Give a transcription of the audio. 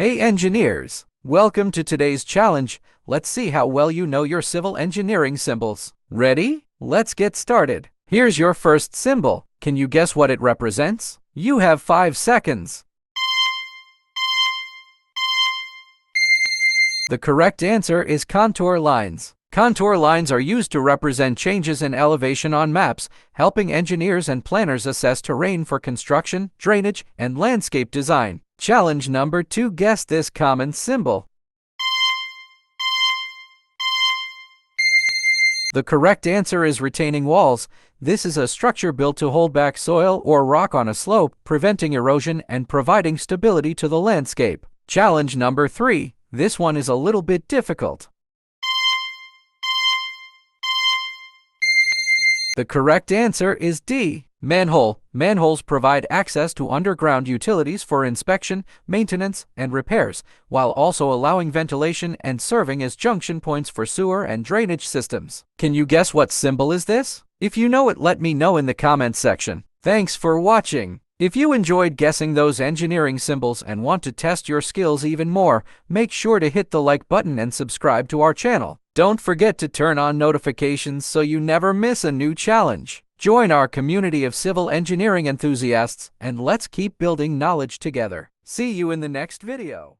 Hey engineers! Welcome to today's challenge. Let's see how well you know your civil engineering symbols. Ready? Let's get started. Here's your first symbol. Can you guess what it represents? You have 5 seconds. The correct answer is contour lines. Contour lines are used to represent changes in elevation on maps, helping engineers and planners assess terrain for construction, drainage, and landscape design. Challenge number 2. Guess this common symbol. The correct answer is retaining walls. This is a structure built to hold back soil or rock on a slope, preventing erosion and providing stability to the landscape. Challenge number 3. This one is a little bit difficult. The correct answer is D. Manhole. Manholes provide access to underground utilities for inspection, maintenance, and repairs, while also allowing ventilation and serving as junction points for sewer and drainage systems. Can you guess what symbol is this? If you know it, let me know in the comments section. Thanks for watching. If you enjoyed guessing those engineering symbols and want to test your skills even more, make sure to hit the like button and subscribe to our channel. Don't forget to turn on notifications so you never miss a new challenge. Join our community of civil engineering enthusiasts and let's keep building knowledge together. See you in the next video.